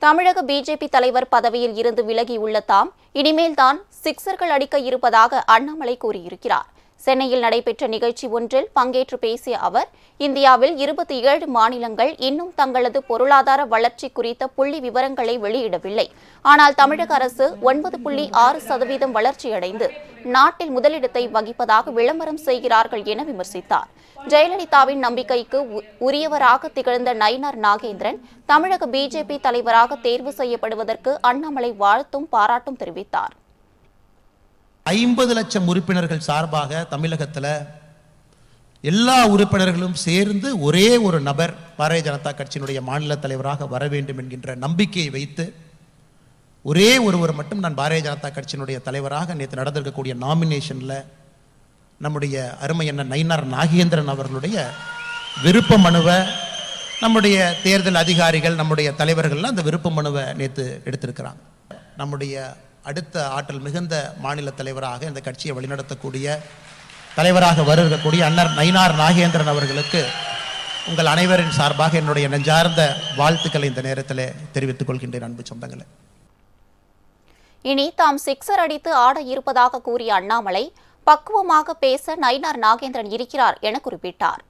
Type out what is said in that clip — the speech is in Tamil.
தமிழக பிஜேபி தலைவர் பதவியில் இருந்து விலகியுள்ள தாம் இனிமேல் தான் சிக்சர்கள் அடிக்க இருப்பதாக அண்ணாமலை கூறியிருக்கிறார். சென்னையில் நடைபெற்ற நிகழ்ச்சி ஒன்றில் பங்கேற்று பேசிய அவர், இந்தியாவில் 27 மாநிலங்கள் இன்னும் தங்களது பொருளாதார வளர்ச்சி குறித்த புள்ளி விவரங்களை வெளியிடவில்லை. ஆனால் தமிழக அரசு 9.6% வளர்ச்சியடைந்து நாட்டில் முதலிடத்தை வகிப்பதாக விளம்பரம் செய்கிறார்கள் என விமர்சித்தார். ஜெயலலிதாவின் நம்பிக்கைக்கு உரியவராக திகழ்ந்த நயினார் நாகேந்திரன் தமிழக பிஜேபி தலைவராக தேர்வு செய்யப்படுவதற்கு அண்ணாமலை வாழ்த்தும் பாராட்டும் தெரிவித்தார். 50 லட்சம் உறுப்பினர்கள் சார்பாக தமிழகத்தில் எல்லா உறுப்பினர்களும் சேர்ந்து ஒரே ஒரு நபர் பாரதிய ஜனதா கட்சியினுடைய மாநில தலைவராக வர வேண்டும் என்கின்ற நம்பிக்கையை வைத்து ஒரே ஒருவர் மட்டும் நான் பாரதிய ஜனதா கட்சியினுடைய தலைவராக நேற்று நடந்திருக்கக்கூடிய நாமினேஷனில் நம்முடைய அருமை அண்ணன் நயினார் நாகேந்திரன் அவர்களுடைய விருப்ப மனுவை நம்முடைய தேர்தல் அதிகாரிகள் நம்முடைய தலைவர்கள்லாம் அந்த விருப்ப மனுவை நேற்று எடுத்திருக்கிறாங்க. நம்முடைய அடுத்த ஆற்றல் மிகுந்த மாநில தலைவராக இந்த கட்சியை வழிநடத்தக்கூடிய தலைவராக வருகக்கூடிய அண்ணர் நயினார் நாகேந்திரன் அவர்களுக்கு உங்கள் அனைவரின் சார்பாக என்னுடைய நெஞ்சார்ந்த வாழ்த்துக்களை இந்த நேரத்தில் தெரிவித்துக் கொள்கின்றேன். அன்பு சொந்தங்களே, இனி தாம் சிக்சர் அடித்து ஆட இருப்பதாக கூறிய அண்ணாமலை, பக்குவமாக பேச நயினார் நாகேந்திரன் இருக்கிறார் என குறிப்பிட்டார்.